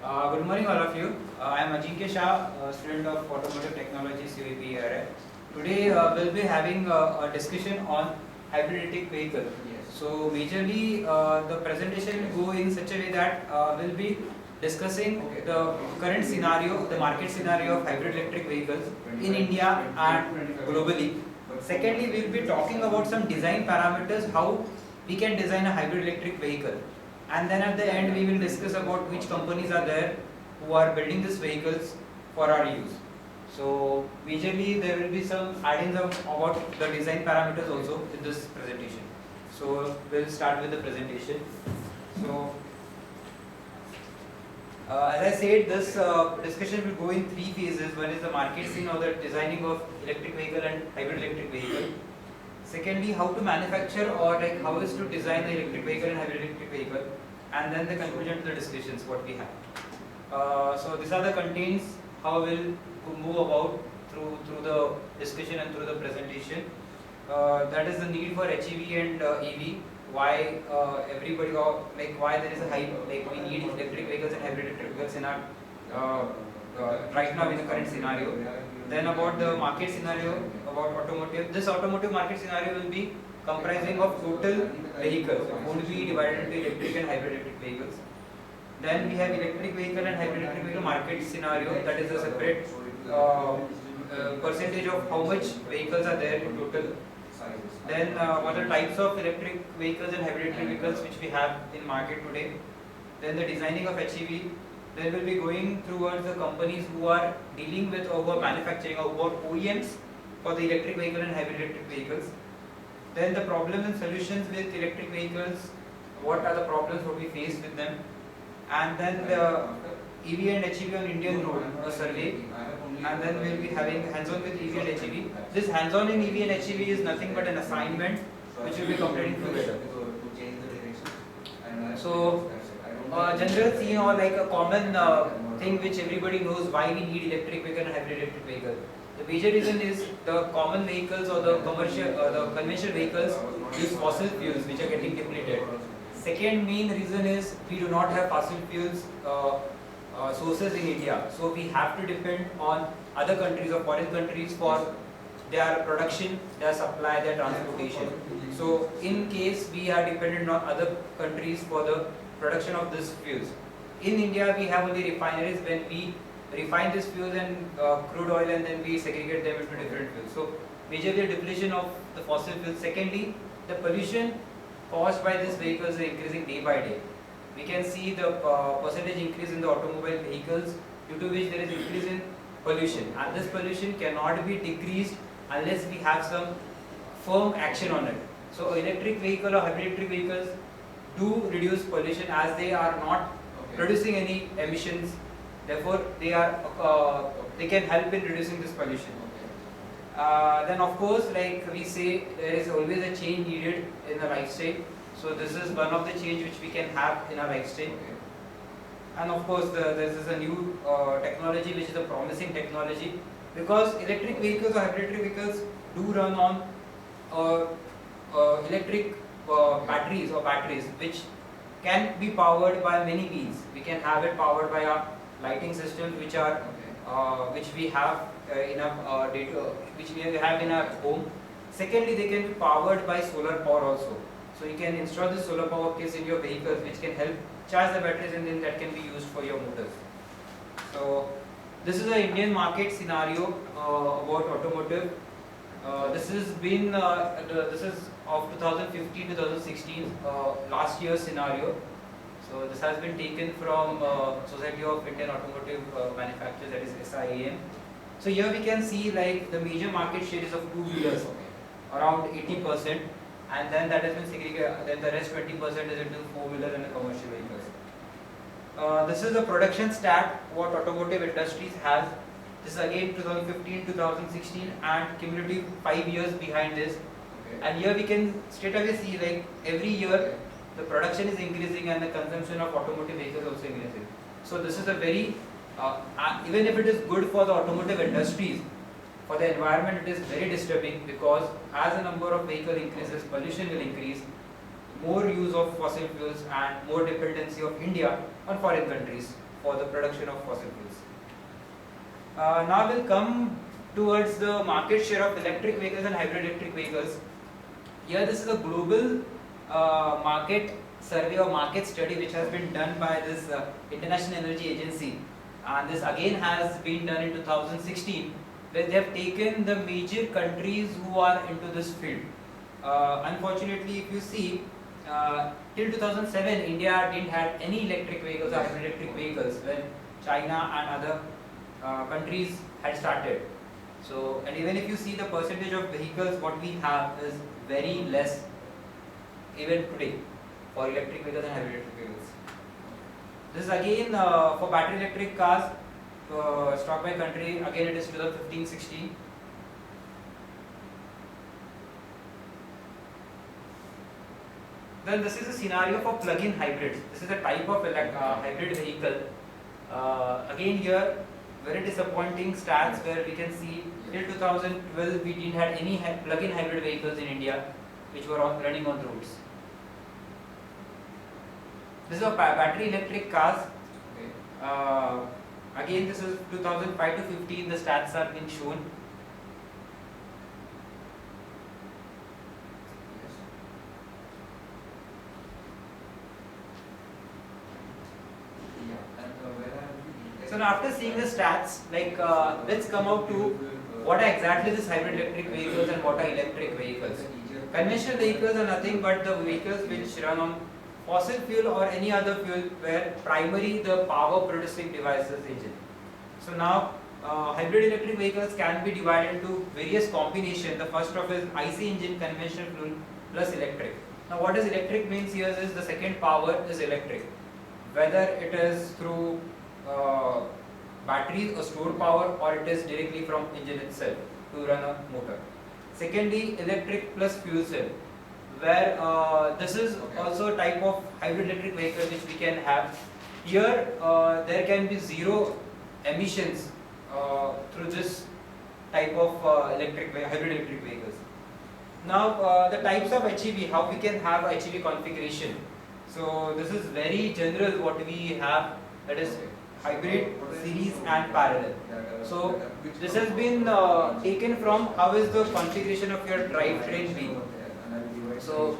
Good morning, all of you. I am Ajinkya Shah, student of Automotive Technology CVP area. Today, we'll be having a discussion on hybrid electric vehicle. Yes. So, majorly, the presentation will go in such a way that we'll be discussing the current scenario, the market scenario of hybrid electric vehicles in India and globally. Secondly, we'll be talking about some design parameters, how we can design a hybrid electric vehicle. And then at the end we will discuss about which companies are there who are building these vehicles for our use. So majorly there will be some add-ins about the design parameters also in this presentation. So we'll start with the presentation. So as I said, this discussion will go in three phases. One is the market scene or the designing of electric vehicle and hybrid electric vehicle. Secondly, how to manufacture or like how is to design the electric vehicle and hybrid electric vehicle, and then the conclusion to the discussions what we have. So these are the contents how we'll move about through the discussion and through the presentation. That is the need for HEV and EV. Why everybody like why there is a hype like we need electric vehicles and hybrid electric vehicles in our right now in the current scenario. Then about the market scenario about automotive. This automotive market scenario will be comprising of total vehicles, won't be divided into electric and hybrid electric vehicles. Then we have electric vehicle and hybrid electric vehicle market scenario, that is a separate percentage of how much vehicles are there in total. Then what are types of electric vehicles and hybrid electric vehicles which we have in market today. Then the designing of HEV. Then we'll be going towards the companies who are dealing with over manufacturing or OEMs for the electric vehicle and hybrid electric vehicles. Then the problems and solutions with electric vehicles, what are the problems what we face with them, and then the EV and HEV on Indian road, a survey, and then we'll be having hands-on with EV and HEV. This hands-on in EV and HEV is nothing but an assignment which will be completing together. So general theme or like a common thing which everybody knows why we need electric vehicle and hybrid electric vehicle. The major reason is the common vehicles or the commercial, the conventional vehicles use fossil fuels which are getting depleted. Second main reason is we do not have fossil fuels sources in India, so we have to depend on other countries or foreign countries for their production, their supply, their transportation. So in case we are dependent on other countries for the production of these fuels. In India we have only refineries when we refine these fuels and crude oil and then we segregate them into different fuels. So majorly depletion of the fossil fuels. Secondly, the pollution caused by these vehicles is increasing day by day. We can see the percentage increase in the automobile vehicles due to which there is increase in pollution, and this pollution cannot be decreased unless we have some firm action on it. So electric vehicle or hybrid electric vehicles do reduce pollution as they are not producing any emissions. Therefore, they can help in reducing this pollution. Then of course, like we say, there is always a change needed in the lifestyle. So this is one of the change which we can have in our lifestyle. And of course, this is a new technology which is a promising technology, because electric vehicles or hybrid electric vehicles do run on electric batteries which can be powered by many means. We can have it powered by our lighting systems which are which we have in our which we have in our home. Secondly, they can be powered by solar power also. So you can install the solar power kits in your vehicles which can help charge the batteries and then that can be used for your motors. So this is the Indian market scenario about automotive. This has been this is of 2015-2016 last year's scenario. So this has been taken from Society of Indian Automotive Manufacturers, that is SIAM. So here we can see like the major market share is of two-wheelers, around 80%, and then that has been segregated. Then the rest 20% is into four-wheelers and the commercial vehicles. This is the production stat what automotive industries has. This is again 2015-2016 and cumulative 5 years behind this. And here we can straight away see like every year the production is increasing and the consumption of automotive vehicles also increasing. So this is a very even if it is good for the automotive industries, for the environment it is very disturbing, because as the number of vehicle increases, pollution will increase, more use of fossil fuels and more dependency of India on foreign countries for the production of fossil fuels. Now we'll come towards the market share of electric vehicles and hybrid electric vehicles. Here this is a global market survey or market study which has been done by this International Energy Agency, and this again has been done in 2016, where they have taken the major countries who are into this field. Unfortunately, if you see, till 2007 India didn't have any electric vehicles or hybrid electric vehicles when China and other countries had started. So, and even if you see the percentage of vehicles what we have is very less even today for electric vehicles and hybrid electric vehicles. This is again for battery electric cars stock by country, again it is 2015-16. Then this is a scenario for plug-in hybrids. This is a type of hybrid vehicle. Again here, very disappointing stats where we can see till 2012 we didn't have any plug-in hybrid vehicles in India which were running on roads. This is a battery electric cars. Again this is 2005 to 15, the stats are being shown. So now after seeing the stats, like let's come out to what are exactly these hybrid electric vehicles and what are electric vehicles. Conventional vehicles are nothing but the vehicles which run on fossil fuel or any other fuel where primary the power producing device is engine. So now hybrid electric vehicles can be divided into various combinations. The first of is IC engine, conventional fuel plus electric. Now what does electric means here is the second power is electric. Whether it is through batteries or stored power or it is directly from engine itself to run a motor. Secondly, electric plus fuel cell, where this is also a type of hybrid electric vehicle which we can have. Here there can be zero emissions through this type of hybrid electric vehicles. Now the types of HEV, how we can have HEV configuration. So this is very general what we have, that is hybrid, series and parallel. So this has been taken from how is the configuration of your drivetrain being. So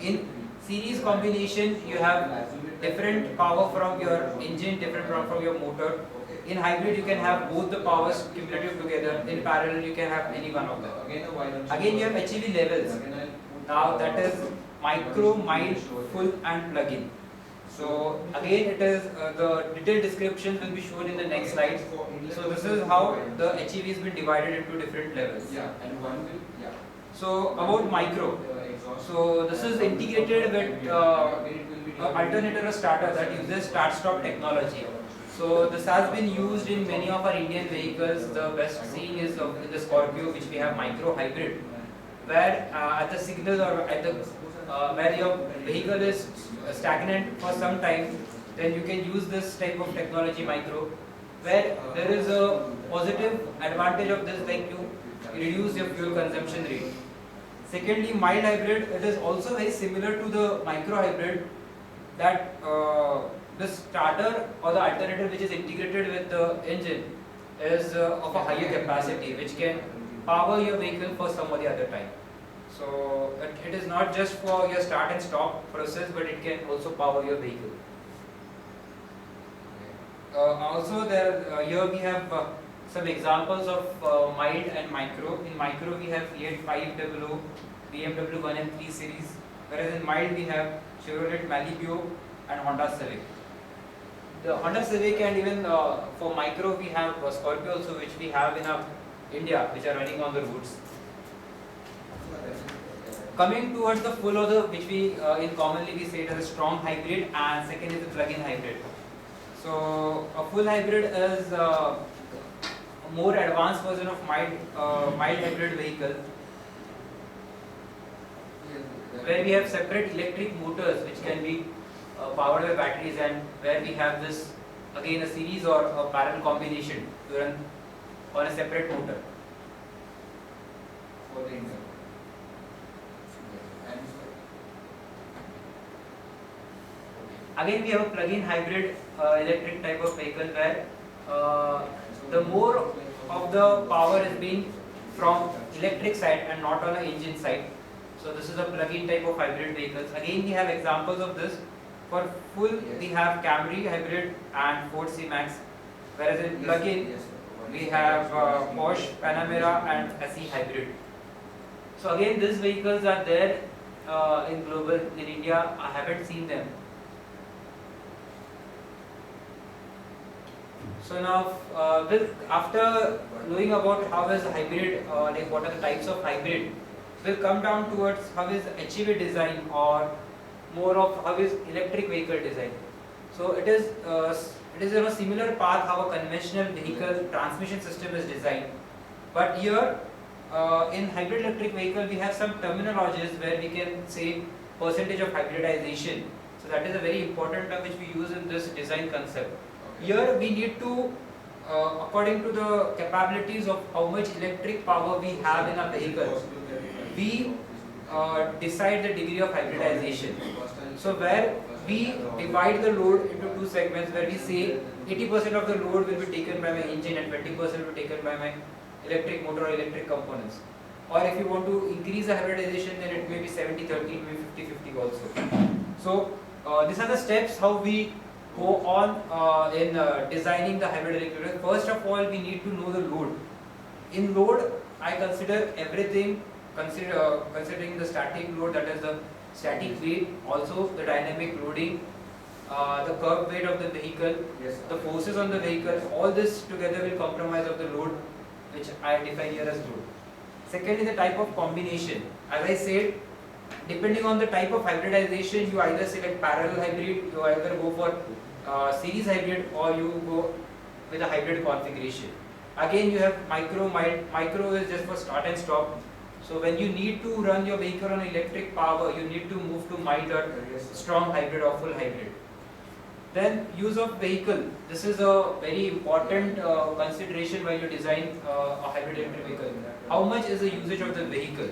in series combination you have different power from your engine, different power from your motor. In hybrid you can have both the powers cumulative together. In parallel you can have any one of them. Again you have HEV levels. Now that is micro, mild, full and plug-in. So again it is the detailed descriptions will be shown in the next slide. So this is how the HEV has been divided into different levels. So about micro. So this is integrated with alternator or starter that uses start-stop technology. So this has been used in many of our Indian vehicles. The best seen is in the Scorpio, which we have micro hybrid, where at the signal or at the where your vehicle is stagnant for some time, then you can use this type of technology micro, where there is a positive advantage of this, like you reduce your fuel consumption rate. Secondly, mild hybrid, it is also very similar to the micro hybrid, that the starter or the alternator which is integrated with the engine is of a higher capacity, which can power your vehicle for some or the other time. So it is not just for your start and stop process, but it can also power your vehicle. Also there here we have some examples of mild and micro. In micro we have Fiat 500, BMW 1 and 3 series, whereas in mild we have Chevrolet Malibu and Honda Civic. The Honda Civic and even for micro we have Scorpio also, which we have in India, which are running on the roads. Coming towards the full or the which we in commonly we say it as a strong hybrid, and second is the plug-in hybrid. So a full hybrid is a more advanced version of mild hybrid vehicle, where we have separate electric motors which can be powered by batteries, and where we have this again a series or a parallel combination to run on a separate motor. For the engine. Again, we have a plug-in hybrid electric type of vehicle where the more of the power is being from electric side and not on the engine side. So this is a plug-in type of hybrid vehicles. Again, we have examples of this. For full, we have Camry hybrid and Ford C-Max. Whereas in plug-in, we have Porsche Panamera and SE hybrid. So again, these vehicles are there in global. In India, I haven't seen them. So now, after knowing about how is hybrid, like what are the types of hybrid, we'll come down towards how is HEV design, or more of how is electric vehicle design. So it is in a similar path how a conventional vehicle transmission system is designed, but here in hybrid electric vehicle we have some terminologies where we can say percentage of hybridization. So that is a very important term which we use in this design concept. Here we need to, according to the capabilities of how much electric power we have in a vehicle, we decide the degree of hybridization. So where we divide the load into two segments, where we say 80% of the load will be taken by my engine and 20% will be taken by my electric motor or electric components. Or if you want to increase the hybridization, then it may be 70-30, maybe 50-50 also. So these are the steps how we go on in designing the hybrid electric vehicle. First of all, we need to know the load. In load, I consider everything, considering the static load, that is the static weight, also the dynamic loading, the curb weight of the vehicle, the forces on the vehicle, all this together will comprise of the load which I define here as load. Second is the type of combination. As I said, depending on the type of hybridization, you either select parallel hybrid, you either go for series hybrid, or you go with a hybrid configuration. Again, you have micro, mild. Micro is just for start and stop. So when you need to run your vehicle on electric power, you need to move to mild or strong hybrid or full hybrid. Then use of vehicle. This is a very important consideration while you design a hybrid electric vehicle. How much is the usage of the vehicle?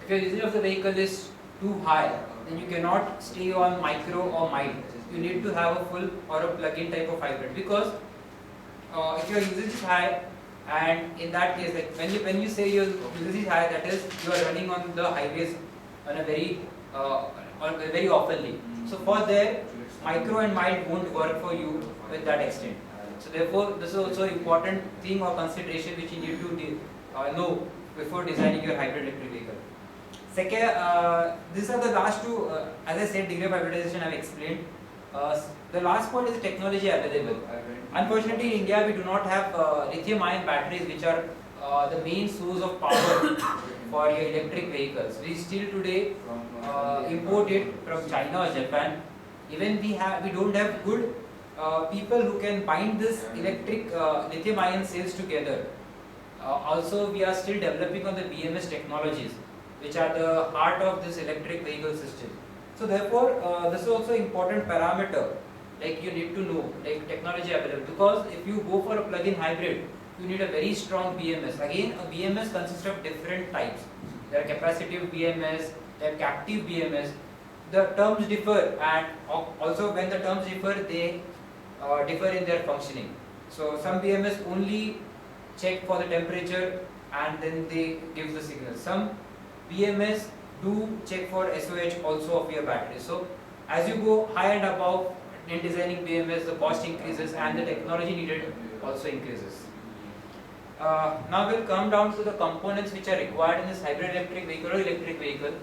If your usage of the vehicle is too high, then you cannot stay on micro or mild. You need to have a full or a plug-in type of hybrid, because if your usage is high, and in that case, like when you say your usage is high, that is you are running on the highways on a very oftenly. So for there, micro and mild won't work for you with that extent. So therefore, this is also important thing or consideration which you need to know before designing your hybrid electric vehicle. Second, these are the last two. As I said, degree of hybridization I have explained. The last point is technology available. Unfortunately, in India we do not have lithium-ion batteries, which are the main source of power for your electric vehicles. We still today import it from China or Japan. Even we don't have good people who can bind this electric lithium-ion cells together. Also, we are still developing on the BMS technologies, which are the heart of this electric vehicle system. So therefore, this is also important parameter, like you need to know, like technology available, because if you go for a plug-in hybrid, you need a very strong BMS. Again, a BMS consists of different types. There are capacitive BMS, there are captive BMS. The terms differ, and also when the terms differ, they differ in their functioning. So some BMS only check for the temperature and then they give the signal. Some BMS do check for SOH also of your battery. So as you go high and above in designing BMS, the cost increases and the technology needed also increases. Now we'll come down to the components which are required in this hybrid electric vehicle or electric vehicle.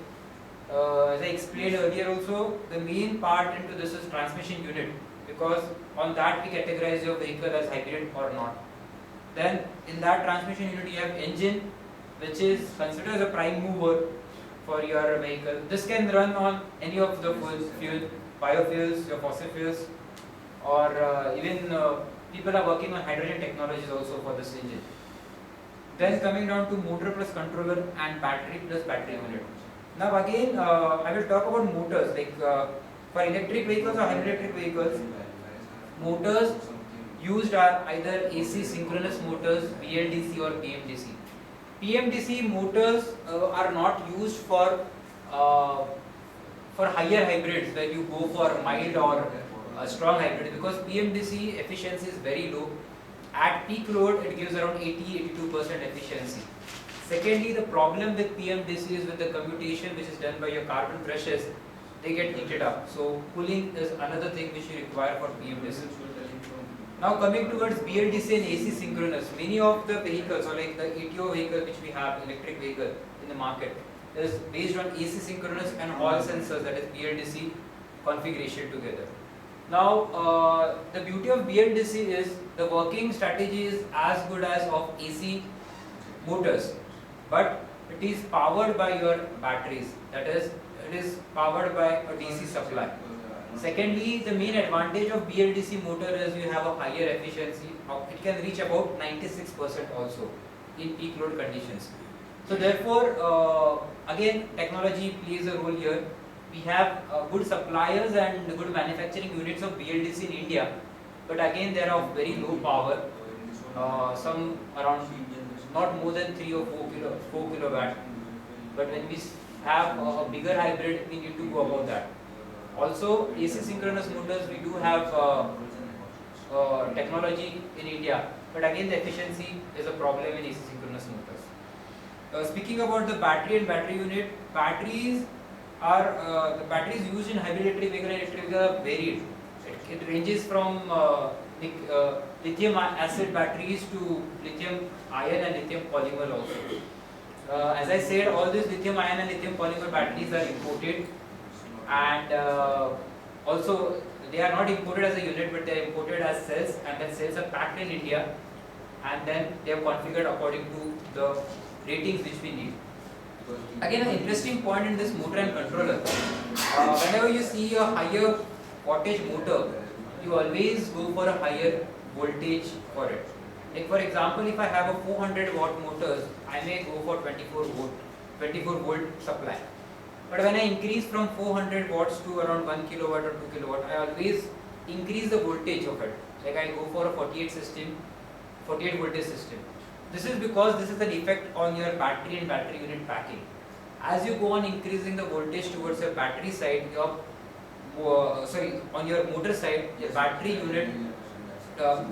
As I explained earlier also, the main part into this is transmission unit, because on that we categorize your vehicle as hybrid or not. Then in that transmission unit you have engine, which is considered as a prime mover for your vehicle. This can run on any of the fuel, biofuels, your fossil fuels, or even people are working on hydrogen technologies also for this engine. Then coming down to motor plus controller and battery plus battery unit. Now again, I will talk about motors, like for electric vehicles or hybrid electric vehicles, motors used are either AC synchronous motors, BLDC or PMDC. PMDC motors are not used for for higher hybrids where you go for mild or strong hybrid, because PMDC efficiency is very low. At peak load, it gives around 80-82% efficiency. Secondly, the problem with PMDC is with the commutation which is done by your carbon brushes, they get heated up. So cooling is another thing which you require for PMDC. Now coming towards BLDC and AC synchronous, many of the vehicles, or like the ATO vehicle which we have, electric vehicle in the market, is based on AC synchronous and Hall sensors, that is BLDC configuration together. Now the beauty of BLDC is the working strategy is as good as of AC motors, but it is powered by your batteries, that is, it is powered by a DC supply. Secondly, the main advantage of BLDC motor is you have a higher efficiency. It can reach about 96% also in peak load conditions. So therefore, again, technology plays a role here. We have good suppliers and good manufacturing units of BLDC in India, but again they are of very low power. Some around not more than 3 or 4 kilowatt. But when we have a bigger hybrid, we need to go above that. Also, AC synchronous motors, we do have technology in India, but again the efficiency is a problem in AC synchronous motors. Speaking about the battery and battery unit, batteries are the batteries used in hybrid electric vehicle and electric vehicle are varied. It ranges from lithium acid batteries to lithium ion and lithium polymer also. As I said, all these lithium ion and lithium polymer batteries are imported, and also they are not imported as a unit, but they are imported as cells, and then cells are packed in India, and then they are configured according to the ratings which we need. Again, an interesting point in this motor and controller, whenever you see a higher wattage motor, you always go for a higher voltage for it. Like for example, if I have a 400 watt motors, I may go for 24 volt supply. But when I increase from 400 watts to around 1 kilowatt or 2 kilowatt, I always increase the voltage of it. Like I go for a 48 voltage system. This is because this is an effect on your battery and battery unit packing. As you go on increasing the voltage towards your battery side, on your motor side, your battery unit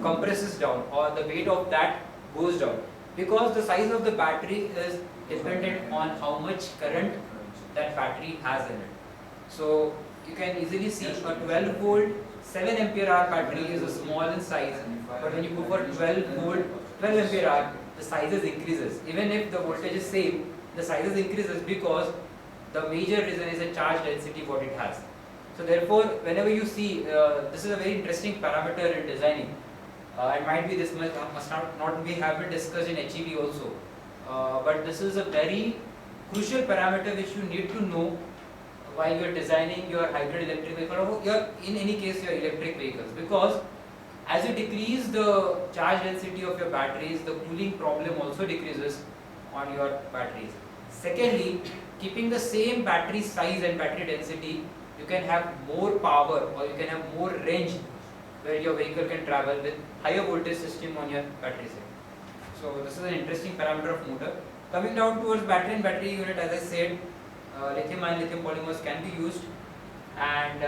compresses down, or the weight of that goes down, because the size of the battery is dependent on how much current that battery has in it. So you can easily see a 12 volt 7 ampere hour battery is a small in size, but when you go for 12 volt 12 ampere hour, the sizes increases. Even if the voltage is same, the sizes increases because the major reason is the charge density what it has. So therefore, whenever you see, this is a very interesting parameter in designing. It might be this must not be have been discussed in HEV also, but this is a very crucial parameter which you need to know while you are designing your hybrid electric vehicle or in any case your electric vehicles, because as you decrease the charge density of your batteries, the cooling problem also decreases on your batteries. Secondly, keeping the same battery size and battery density, you can have more power or you can have more range where your vehicle can travel with higher voltage system on your battery side. So this is an interesting parameter of motor. Coming down towards battery and battery unit, as I said, lithium ion, lithium polymers can be used, and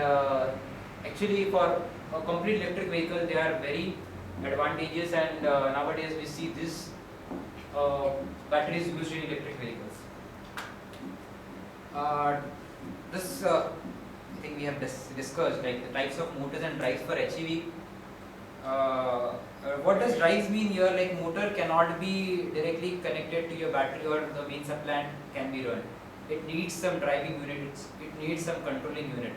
actually for a complete electric vehicle they are very advantageous, and nowadays we see this batteries used in electric vehicles. I think we have discussed like the types of motors and drives for HEV. What does drives mean here? Like motor cannot be directly connected to your battery or the main supply can be run. It needs some driving unit, it needs some controlling unit,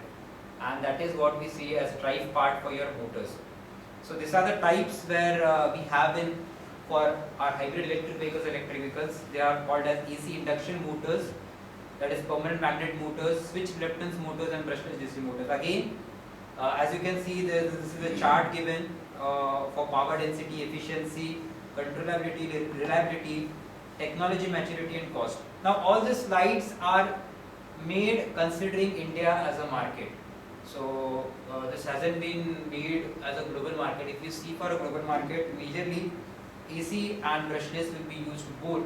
and that is what we see as drive part for your motors. So these are the types where we have in for our hybrid electric vehicles. They are called as AC induction motors, that is permanent magnet motors, switch reluctance motors, and brushless DC motors. Again, as you can see, this is a chart given for power density, efficiency, controllability, reliability, technology maturity, and cost. Now all these slides are made considering India as a market. So this hasn't been made as a global market. If you see for a global market, majorly AC and brushless will be used both.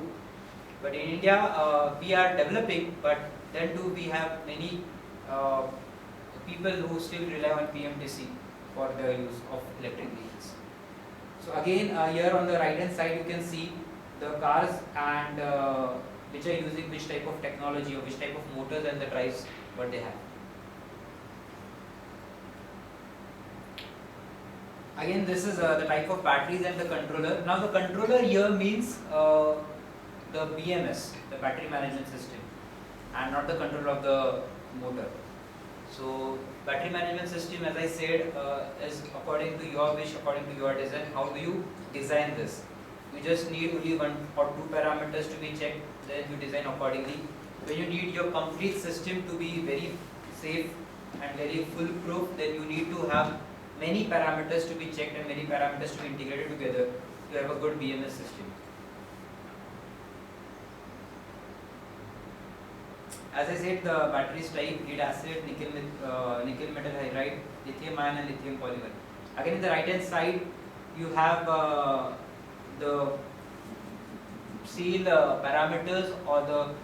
But in India, we are developing, but then too we have many people who still rely on PMTC for the use of electric vehicles. So again, here on the right hand side you can see the cars and which are using which type of technology or which type of motors and the drives what they have. Again, this is the type of batteries and the controller. Now the controller here means the BMS, the battery management system, and not the control of the motor. So battery management system, as I said, is according to your wish, according to your design. How do you design this? You just need only one or two parameters to be checked, then you design accordingly. When you need your complete system to be very safe and very foolproof, then you need to have many parameters to be checked and many parameters to be integrated together to have a good BMS system. As I said, the batteries type lead acid, nickel metal hydride, lithium ion and lithium polymer. Again, in the right hand side, you have the seal parameters or the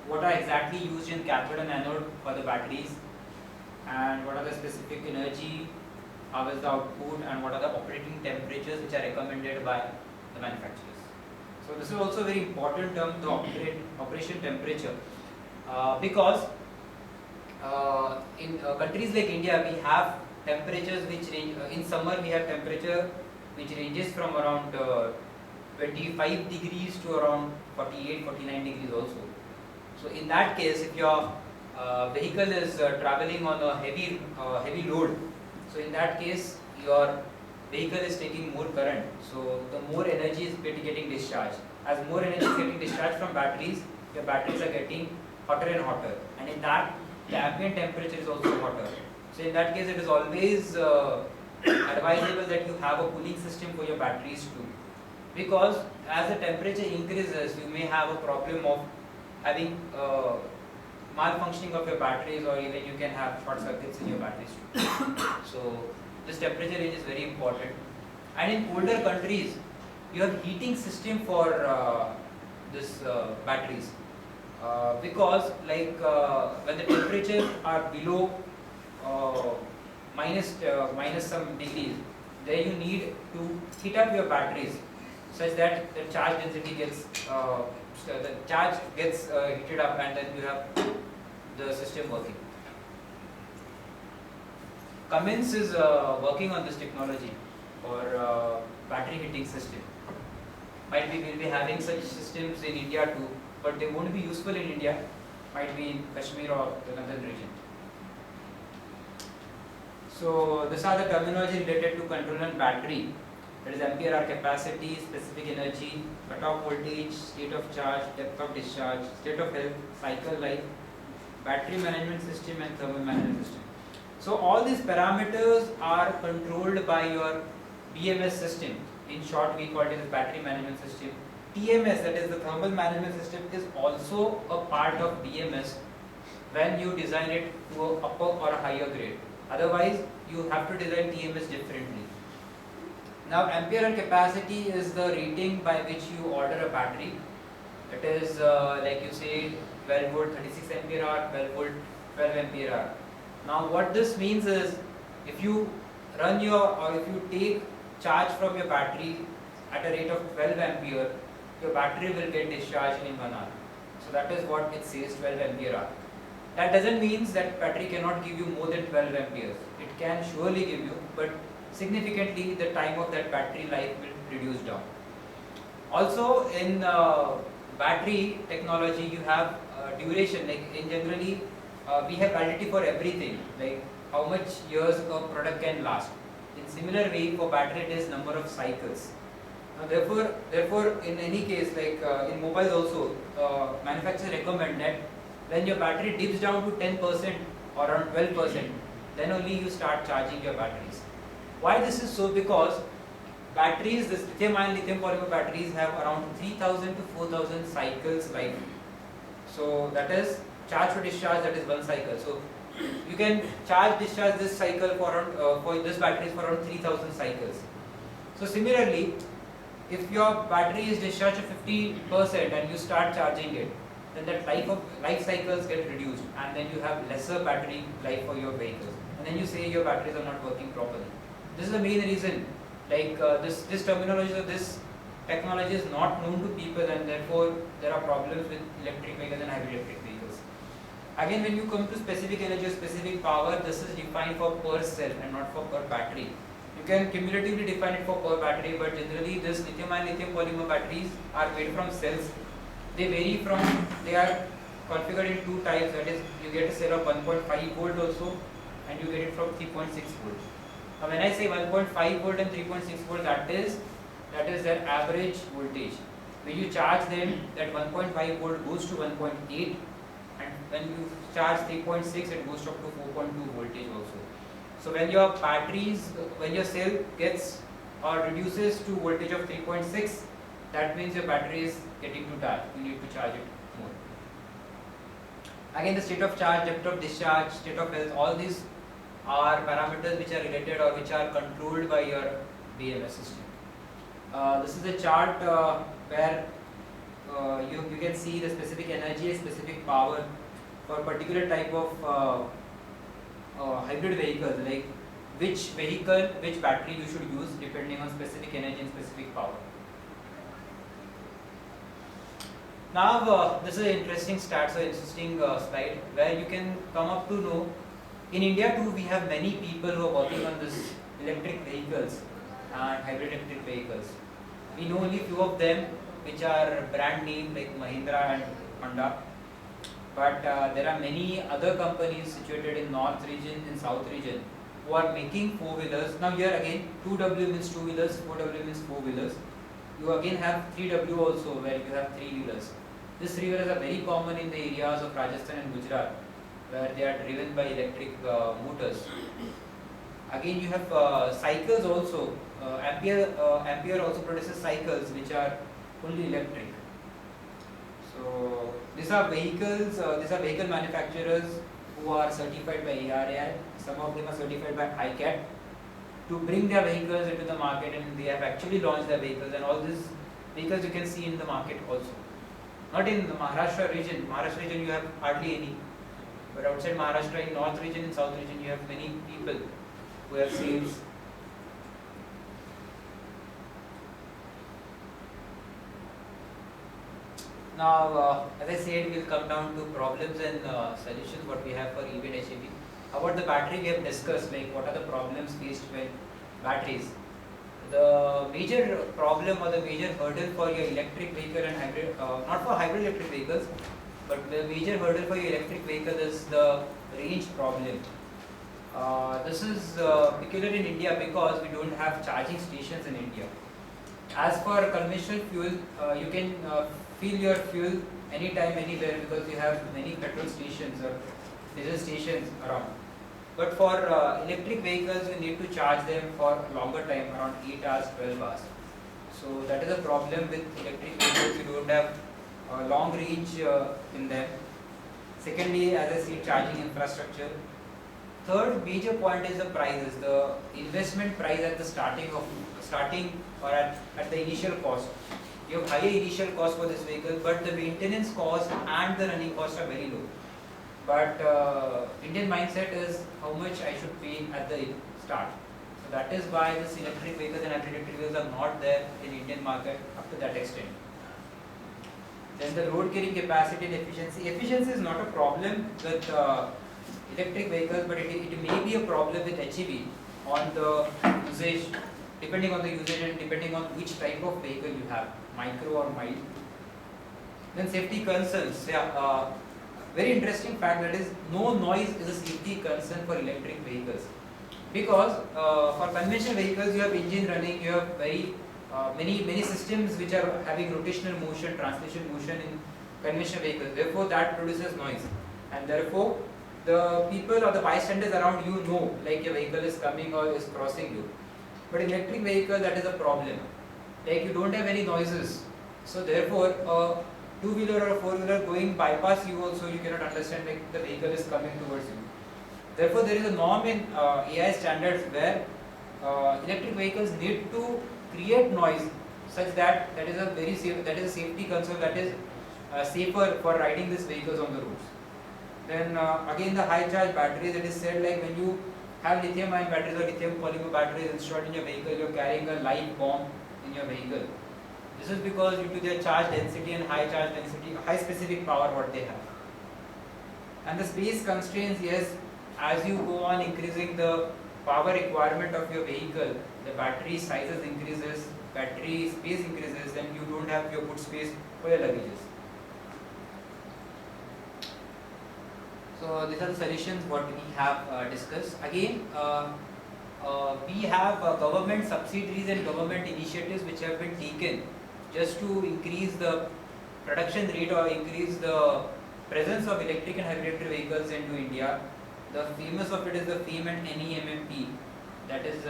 what are exactly used in cathode and anode for the batteries, and what are the specific energy, how is the output, and what are the operating temperatures which are recommended by the manufacturers. So this is also a very important term, the operation temperature, because in countries like India we have temperatures which range, in summer we have temperature which ranges from around 25 degrees to around 48-49 degrees also. So in that case, if your vehicle is traveling on a heavy load, so in that case your vehicle is taking more current, so the more energy is getting discharged. As more energy is getting discharged from batteries, your batteries are getting hotter and hotter, and in that the ambient temperature is also hotter. So in that case it is always advisable that you have a cooling system for your batteries too, because as the temperature increases you may have a problem of having malfunctioning of your batteries, or even you can have short circuits in your batteries too. So this temperature range is very important. And in older countries you have heating system for this batteries, because like when the temperatures are below minus some degrees, then you need to heat up your batteries such that the charge density gets heated up, and then you have the system working. Cummins is working on this technology for battery heating system. Might be we'll be having such systems in India too, but they won't be useful in India. Might be in Kashmir or the northern region. So these are the terminology related to control and battery. That is ampere hour capacity, specific energy, cutoff voltage, state of charge, depth of discharge, state of health, cycle life, battery management system and thermal management system. So all these parameters are controlled by your BMS system. In short, we call it as battery management system. TMS, that is the thermal management system, is also a part of BMS when you design it to a upper or a higher grade. Otherwise, you have to design TMS differently. Now, ampere hour capacity is the rating by which you order a battery. It is like you say 12 volt 36 ampere hour, 12 volt 12 ampere hour. Now, what this means is if you run if you take charge from your battery at a rate of 12 ampere, your battery will get discharged in 1 hour. So that is what it says, 12 ampere hour. That doesn't mean that battery cannot give you more than 12 amperes. It can surely give you, but significantly the time of that battery life will reduce down. Also in battery technology you have duration, like in generally we have validity for everything, like how much years a product can last. In similar way for battery it is number of cycles. Now therefore in any case, like in mobiles also, manufacturers recommend that when your battery dips down to 10% or around 12%, then only you start charging your batteries. Why this is so? Because batteries, this lithium ion, lithium polymer batteries have around 3000 to 4000 cycles life. So that is charge to discharge, that is one cycle. So you can charge discharge this cycle for around, for this batteries for around 3000 cycles. So similarly, if your battery is discharged to 50% and you start charging it, then that life cycles get reduced, and then you have lesser battery life for your vehicles, and then you say your batteries are not working properly. This is the main reason. Like this terminology or this technology is not known to people, and therefore there are problems with electric vehicles and hybrid electric vehicles. Again, when you come to specific energy or specific power, this is defined for per cell and not for per battery. You can cumulatively define it for per battery, but generally this lithium-ion lithium polymer batteries are made from cells. They vary from, they are configured in two types, that is you get a cell of 1.5 volt also, and you get it from 3.6 volt. Now when I say 1.5 volt and 3.6 volt, that is their average voltage. When you charge them, that 1.5 volt goes to 1.8, and when you charge 3.6, it goes up to 4.2 voltage also. So when your batteries, when your cell gets or reduces to voltage of 3.6, that means your battery is getting to die. You need to charge it more. Again, the state of charge, depth of discharge, state of health, all these are parameters which are related or which are controlled by your BMS system. This is a chart where you can see the specific energy, specific power for particular type of hybrid vehicles, like which vehicle, which battery you should use depending on specific energy and specific power. Now this is an interesting stats or interesting slide where you can come up to know, in India too we have many people who are working on this electric vehicles and hybrid electric vehicles. We know only few of them which are brand name like Mahindra and Honda, but there are many other companies situated in north region, in south region, who are making four-wheelers. Now here again 2W means two-wheelers, 4W means four-wheelers. You again have 3W also, where you have three-wheelers. These three-wheelers are very common in the areas of Rajasthan and Gujarat, where they are driven by electric motors. Again you have cycles also. Ampere also produces cycles which are fully electric. So these are vehicles, these are vehicle manufacturers who are certified by ARAI. Some of them are certified by ICAT to bring their vehicles into the market, and they have actually launched their vehicles, and all these vehicles you can see in the market also. Not in the Maharashtra region. Maharashtra region you have hardly any, but outside Maharashtra, in north region, in south region, you have many people who have sales. Now, as I said, we'll come down to problems and solutions what we have for EV and HEV. About the battery, we have discussed like what are the problems faced with batteries. The major problem or the major hurdle for your electric vehicle and hybrid, not for hybrid electric vehicles, but the major hurdle for your electric vehicle is the range problem. This is peculiar in India because we don't have charging stations in India. As for conventional fuel, you can fill your fuel anytime, anywhere, because you have many petrol stations or diesel stations around. But for electric vehicles, you need to charge them for longer time, around 8 hours, 12 hours. So that is a problem with electric vehicles. You don't have long range in them. Secondly, as I said, charging infrastructure. Third major point is the prices, the investment price at the starting or at the initial cost. You have higher initial cost for this vehicle, but the maintenance cost and the running costs are very low. But Indian mindset is how much I should pay at the start. So that is why this electric vehicles and hybrid electric vehicles are not there in Indian market up to that extent. Then the load carrying capacity and efficiency. Efficiency is not a problem with electric vehicles, but it may be a problem with HEV on the usage, depending on the usage and depending on which type of vehicle you have, micro or mild. Then safety concerns. Very interesting fact, that is no noise is a safety concern for electric vehicles, because for conventional vehicles you have engine running, you have very many systems which are having rotational motion, translation motion in conventional vehicles. Therefore, that produces noise, and therefore the people or the bystanders around you know like your vehicle is coming or is crossing you. But in electric vehicle, that is a problem. Like you don't have any noises, so therefore two-wheeler or a four-wheeler going bypass you also, you cannot understand like the vehicle is coming towards you. Therefore, there is a norm in AI standards where electric vehicles need to create noise such that that is a safety concern, that is safer for riding these vehicles on the roads. Then again the high charge batteries, it is said like when you have lithium ion batteries or lithium polymer batteries installed in your vehicle, you are carrying a live bomb in your vehicle. This is because due to their charge density and high charge density, high specific power what they have. And the space constraints, yes, as you go on increasing the power requirement of your vehicle, the battery sizes increases, battery space increases, then you don't have your good space for your luggages. So these are the solutions what we have discussed. Again, we have government subsidies and government initiatives which have been taken just to increase the production rate or increase the presence of electric and hybrid electric vehicles into India. The famous of it is the FAME and NEMMP. That is,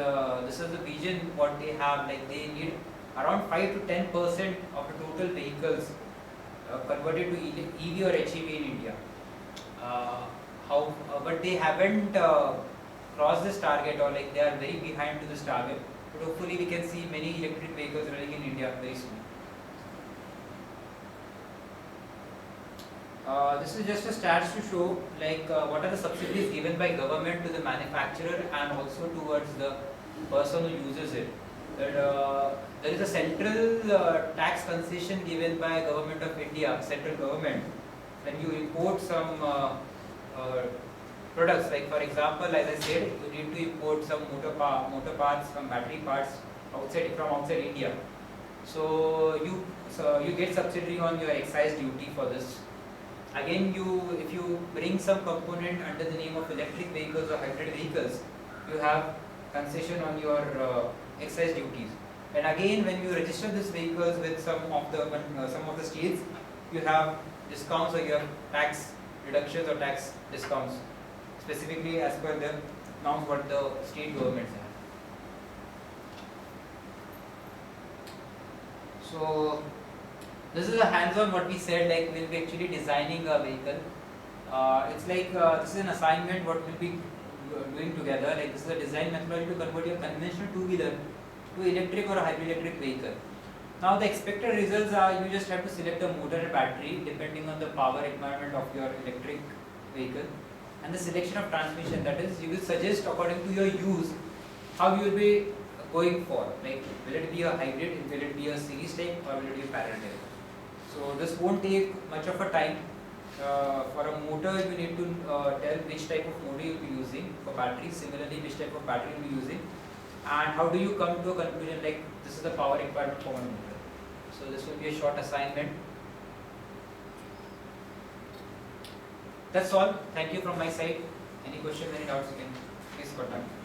this is the vision what they have. Like they need around 5 to 10% of the total vehicles converted to EV or HEV in India. But they haven't crossed this target, or like they are very behind to this target. But hopefully we can see many electric vehicles running in India very soon. This is just a stats to show like what are the subsidies given by government to the manufacturer and also towards the person who uses it. That there is a central tax concession given by government of India, central government, when you import some products, like for example, as I said, you need to import some motor parts, some battery parts from outside India. So you get subsidy on your excise duty for this. Again, if you bring some component under the name of electric vehicles or hybrid vehicles, you have concession on your excise duties. And again, when you register these vehicles with some of the states, you have discounts or you have tax reductions or tax discounts, specifically as per the norms what the state governments have. So this is a hands-on what we said, like we'll be actually designing a vehicle. It's like this is an assignment what we'll be doing together. Like this is a design methodology to convert your conventional two-wheeler to electric or a hybrid electric vehicle. Now the expected results are you just have to select a motor and battery depending on the power requirement of your electric vehicle, and the selection of transmission, that is you will suggest according to your use how you will be going for, like will it be a hybrid, will it be a series type or will it be a parallel type. So this won't take much of a time. For a motor you need to tell which type of motor you will be using. For battery similarly which type of battery you will be using, and how do you come to a conclusion like this is the power requirement for one motor. So this will be a short assignment. That's all. Thank you from my side. Any question, any doubts, you can please contact me.